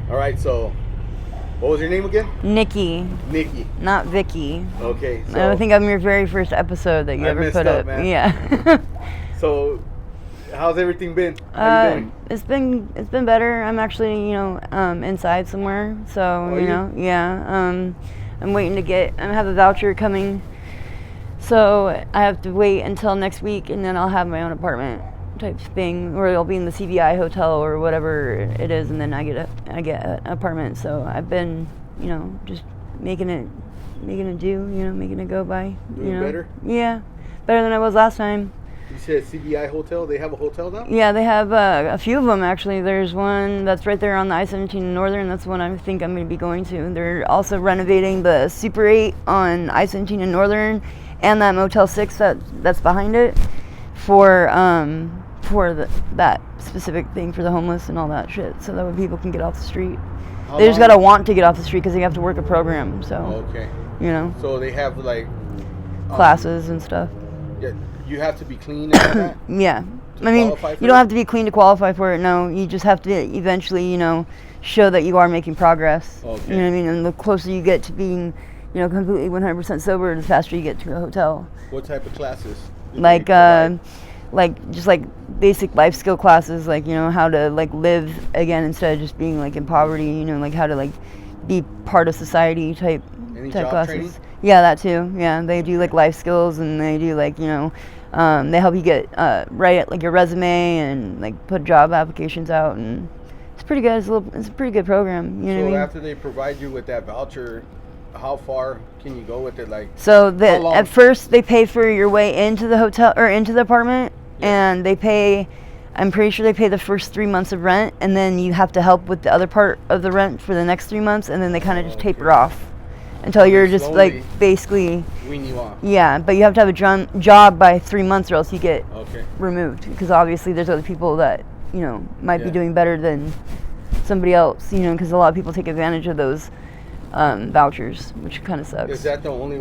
All right, so what was your name again? Nikki. Nikki. Not Vicky. Okay. So I think I'm your very first episode that you ever put up. Man. Yeah. So, how's everything been? How you doing? It's been better. I'm actually inside somewhere. So yeah. I'm waiting to I have a voucher coming. So I have to wait until next week, and then I'll have my own apartment type thing, or I'll be in the CBI hotel or whatever it is, and then I get an apartment. So I've been, just making it do, making it go by. Doing better? Yeah, better than I was last time. You said CBI hotel. They have a hotel now? Yeah, they have a few of them actually. There's one that's right there on the I-17 Northern. That's one I think I'm going to be going to. They're also renovating the Super 8 on I-17 and Northern, and that Motel 6 that's behind it for that specific thing for the homeless and all that shit, so that way people can get off the street. They just gotta want to get off the street because they have to work a program. So okay, So they have like classes and stuff. Yeah, you have to be clean and all that. Yeah, I mean, you don't have to be clean to qualify for it. No, you just have to eventually, show that you are making progress. Okay. You know what I mean? And the closer you get to being, completely 100% sober, the faster you get to a hotel. What type of classes? Like just like basic life skill classes, like how to like live again instead of just being like in poverty, like how to like be part of society type classes. Training? Yeah, that too. Yeah, they do like life skills, and they do like they help you get write like your resume and like put job applications out, and it's pretty good. It's a pretty good program. You know what I mean? After they provide you with that voucher, how far can you go with it? Like, so at first they pay for your way into the hotel or into the apartment, and I'm pretty sure they pay the first 3 months of rent, and then you have to help with the other part of the rent for the next 3 months, and then they kind of just taper off until you're just like basically wean you off. Yeah, but you have to have a job by 3 months or else you get removed, because obviously there's other people that might be doing better than somebody else, because a lot of people take advantage of those vouchers, which kind of sucks. Is that the only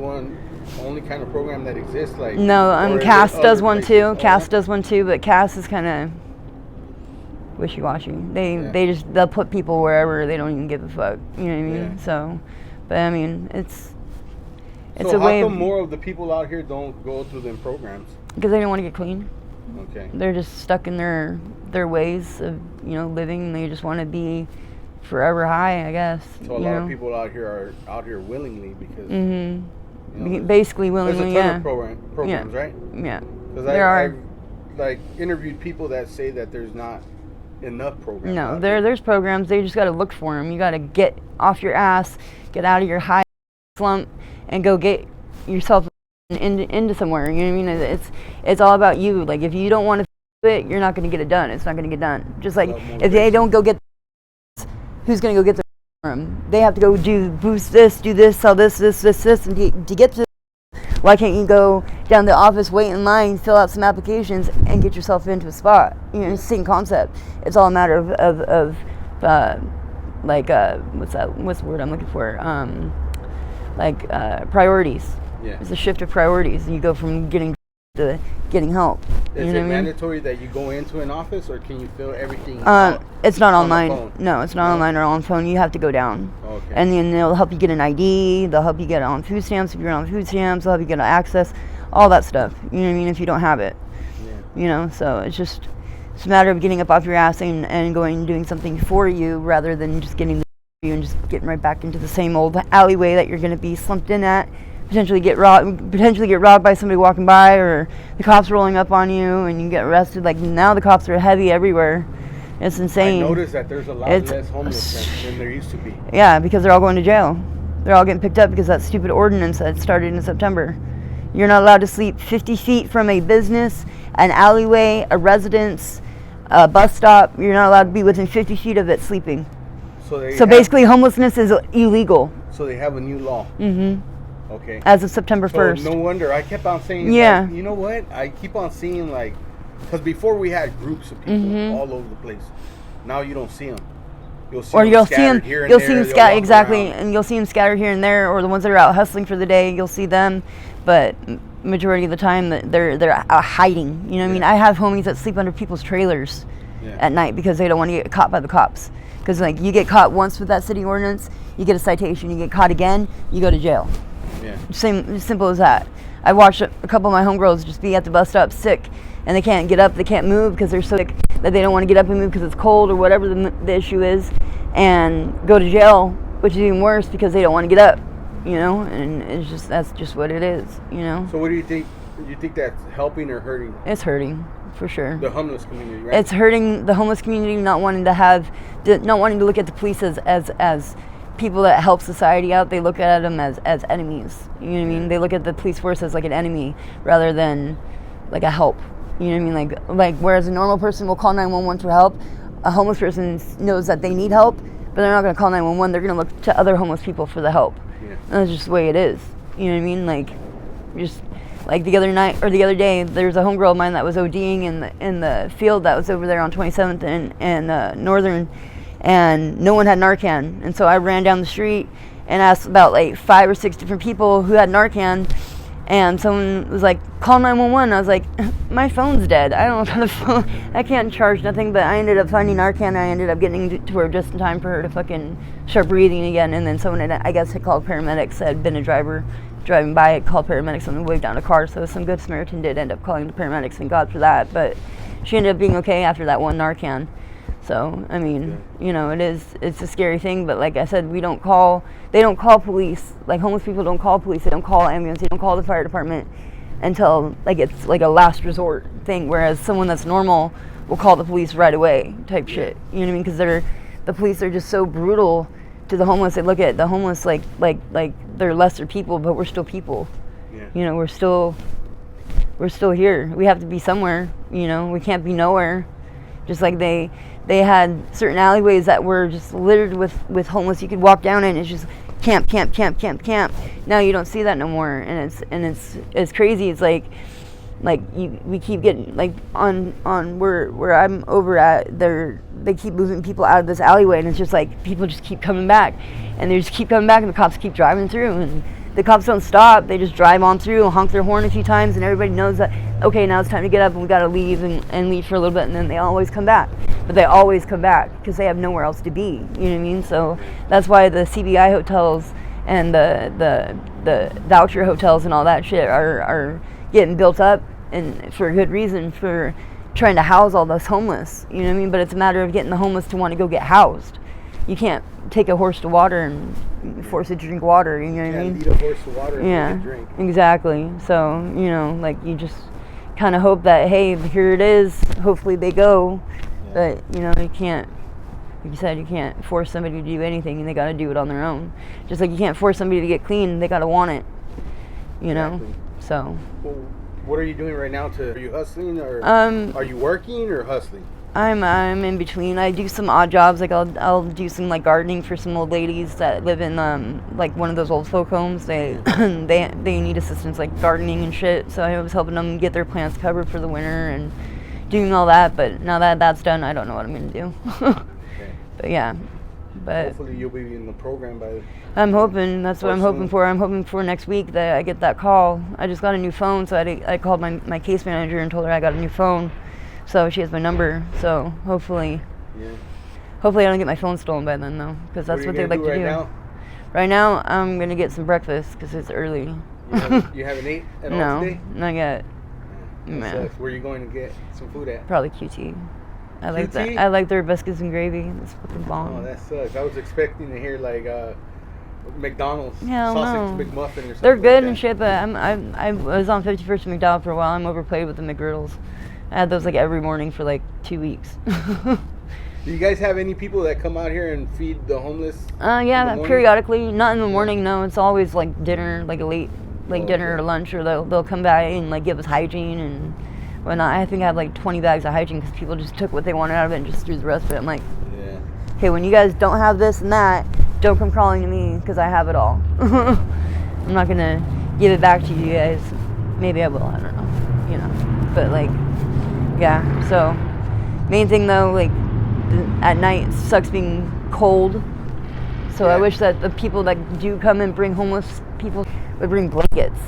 kind of program that exists? Like, no, CAS does one too. CAS does one too, but CAS is kind of wishy-washy. They'll put people wherever, they don't even give a fuck. You know what I mean? Yeah. So, but I mean, it's so a way. How come more of the people out here don't go through them programs? Because they don't want to get clean. Okay. They're just stuck in their ways of living. They just want to be forever high, I guess. So a lot of people out here are out here willingly because basically willingly. There's a ton of programs, right? Yeah. Because I've like interviewed people that say that there's not enough programs. No, there's programs. They just got to look for them. You got to get off your ass, get out of your high slump, and go get yourself into somewhere. You know what I mean? It's all about you. Like, if you don't want to do it, you're not going to get it done. It's not going to get done. Just like if they don't go get, who's going to go get them? They have to go boost this, do this, sell this, and to get to. Why can't you go down the office, wait in line, fill out some applications, and get yourself into a spot? It's the same concept. It's all a matter of what's the word I'm looking for? Priorities. Yeah. It's a shift of priorities. You go from getting to getting help. Is it mandatory that you go into an office, or can you fill everything it's not online. On the phone? No, it's not online or on phone. You have to go down. Okay. And then they'll help you get an ID. They'll help you get on food stamps if you're on food stamps. They'll help you get access, all that stuff. You know what I mean? If you don't have it. Yeah. So it's a matter of getting up off your ass and going and doing something for you, rather than just getting you and just getting right back into the same old alleyway that you're going to be slumped in at. Potentially get robbed by somebody walking by, or the cops rolling up on you and you get arrested. Like, now the cops are heavy everywhere. It's insane. I noticed that there's a lot less homeless than there used to be. Yeah, because they're all going to jail. They're all getting picked up because that stupid ordinance that started in September. You're not allowed to sleep 50 feet from a business, an alleyway, a residence, a bus stop. You're not allowed to be within 50 feet of it sleeping. So basically homelessness is illegal. So they have a new law. Mm-hmm. Okay. As of September 1st. No wonder. I kept on saying, like, you know what? I keep on seeing, like, because before we had groups of people all over the place. Now you don't see them. You'll see them exactly, and you'll see them scattered here and there, or the ones that are out hustling for the day, you'll see them, but majority of the time that they're hiding. You know what I mean? I have homies that sleep under people's trailers. at night because they don't want to get caught by the cops. Because like you get caught once with that city ordinance, you get a citation. You get caught again, you go to jail. Yeah. Same, simple as that. I watched a couple of my homegirls just be at the bus stop sick, and they can't get up, they can't move because they're so sick that they don't want to get up and move because it's cold or whatever the issue is, and go to jail, which is even worse because they don't want to get up, and it's just, that's just what it is, So what do you think? Do you think that's helping or hurting? It's hurting, for sure. The homeless community, right? It's hurting the homeless community, not wanting to look at the police as people that help society out. They look at them as enemies. You know what I mean? They look at the police force as like an enemy rather than like a help. You know what I mean? Like whereas a normal person will call 911 for help, a homeless person knows that they need help, but they're not going to call 911. They're going to look to other homeless people for the help. Yeah. And that's just the way it is. You know what I mean? Like, just like the other night or the other day, there's a homegirl of mine that was ODing in the field that was over there on 27th and Northern, and no one had Narcan. And so I ran down the street and asked about like 5 or 6 different people who had Narcan. And someone was like, call 911. I was like, my phone's dead. I don't have a phone. I can't charge nothing. But I ended up finding Narcan. I ended up getting to her just in time for her to fucking start breathing again. And then someone had, I guess, had called paramedics. Had been a driver driving by, had called paramedics and waved down a car. So some good Samaritan did end up calling the paramedics. Thank God for that. But she ended up being okay after that one Narcan. So, I mean, it's a scary thing, but like I said, they don't call police. Like, homeless people don't call police, they don't call ambulance, they don't call the fire department until, like, it's like a last resort thing, whereas someone that's normal will call the police right away type shit. You know what I mean? Because the police are just so brutal to the homeless. They look at the homeless like they're lesser people, but we're still people. Yeah. We're still here. We have to be somewhere, we can't be nowhere. Just like they had certain alleyways that were just littered with homeless. You could walk down it and it's just camp. Now you don't see that no more, and it's crazy. It's like we keep getting like on where I'm over at. They keep moving people out of this alleyway, and it's just like people just keep coming back, and they just keep coming back, and the cops keep driving through, and the cops don't stop. They just drive on through and honk their horn a few times, and everybody knows that, okay, now it's time to get up and we got to leave and leave for a little bit, and then they always come back. But they always come back because they have nowhere else to be. You know what I mean? So that's why the CBI hotels and the voucher hotels and all that shit are getting built up, and for a good reason, for trying to house all those homeless. You know what I mean? But it's a matter of getting the homeless to want to go get housed. You can't take a horse to water and force it to drink water, you know what I mean? Lead a horse to water and yeah, make it drink. Exactly. So, like you just kind of hope that, hey, here it is, hopefully they go. Yeah. But, you can't, like you said, you can't force somebody to do anything, and they got to do it on their own. Just like you can't force somebody to get clean, they got to want it, Exactly. So. Well, what are you doing right now? Are you hustling, or are you working or hustling? I'm in between. I do some odd jobs. Like I'll do some like gardening for some old ladies that live in like one of those old folk homes. They they need assistance like gardening and shit. So I was helping them get their plants covered for the winter and doing all that. But now that that's done, I don't know what I'm gonna do. Okay. But yeah. But hopefully you'll be in the program by. I'm hoping. That's what I'm hoping for. I'm hoping for next week that I get that call. I just got a new phone, so I called my case manager and told her I got a new phone. So she has my number. So hopefully I don't get my phone stolen by then, though, because that's what they like to do. Now? Right now, I'm gonna get some breakfast because it's early. You haven't ate at all today? No, not yet. So where are you going to get some food at? Probably QT. I like that. I like their biscuits and gravy. That's fucking bomb. Oh, that sucks. I was expecting to hear like McDonald's sausage McMuffin or something. They're good and shit, but I was on 51st McDonald for a while. I'm overplayed with the McGriddles. I had those like every morning for like 2 weeks. Do you guys have any people that come out here and feed the homeless? Yeah, periodically. Not in the morning, no. It's always like dinner, like a late dinner or lunch, or they'll come by and like give us hygiene and whatnot. I think I had like 20 bags of hygiene because people just took what they wanted out of it and just threw the rest of it. I'm like, okay, when you guys don't have this and that, don't come crawling to me because I have it all. I'm not gonna give it back to you guys. Maybe I will. I don't know. But like. Yeah, so main thing though, like at night it sucks being cold. So I wish that the people that do come and bring homeless people would bring blankets.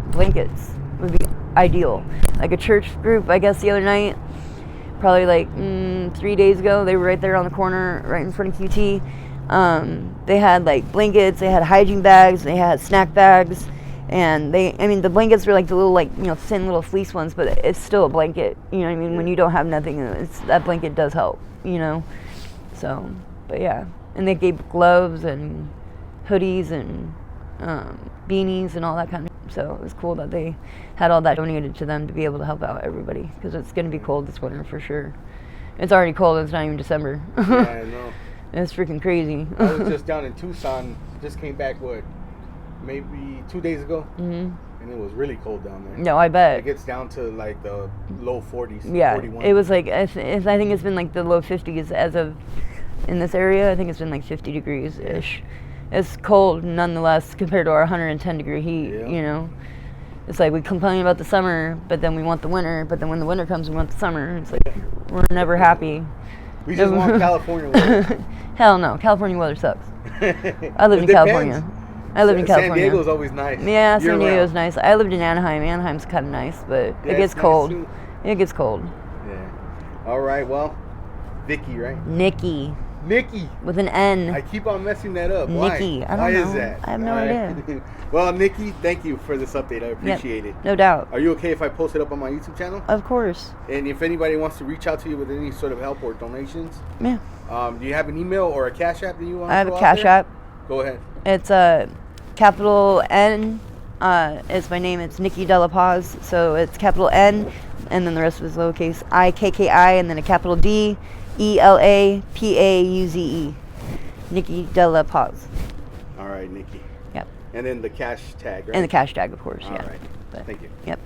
Blankets would be ideal. Like a church group, I guess the other night, probably like 3 days ago. They were right there on the corner, right in front of QT. They had like blankets, they had hygiene bags, they had snack bags, and the blankets were like the little, like, thin little fleece ones, but it's still a blanket. You know what I mean? When you don't have nothing, that blanket does help. So, but yeah, and they gave gloves and hoodies and beanies and all that kind of. So it was cool that they had all that donated to them to be able to help out everybody, because it's going to be cold this winter for sure. It's already cold. It's not even December. Yeah, I know. It's freaking crazy. I was just down in Tucson. Just came back, maybe 2 days ago? Mm-hmm. And it was really cold down there. No, I bet. It gets down to like the low 40s. Yeah, 41. it was like, I think it's been like the low 50s as of in this area. I think it's been like 50 degrees-ish. It's cold nonetheless compared to our 110 degree heat, It's like we complain about the summer, but then we want the winter, but then when the winter comes, we want the summer. It's like we're never happy. We just want California weather. Hell no, California weather sucks. I lived in California. I lived in California. San Diego's always nice. Yeah, San Diego's nice. I lived in Anaheim. Anaheim's kind of nice, but it gets cold. Nice. It gets cold. Yeah. All right, well, Vicky, right? Nikki. With an N. I keep on messing that up. Nikki. Why? I don't know. Is that? I have no idea. Well, Nikki, thank you for this update. I appreciate it. No doubt. Are you okay if I post it up on my YouTube channel? Of course. And if anybody wants to reach out to you with any sort of help or donations? Yeah. Do you have an email or a Cash App that you want to I have a Cash App. Go ahead. It's capital N. It's my name. It's Nikki De La Paz. So it's capital N, and then the rest is lowercase I-K-K-I, and then a capital D, E-L-A-P-A-U-Z-E. Nikki De La Paz. All right, Nikki. Yep. And then the cash tag, right? And the cash tag, of course. All right. But, thank you. Yep.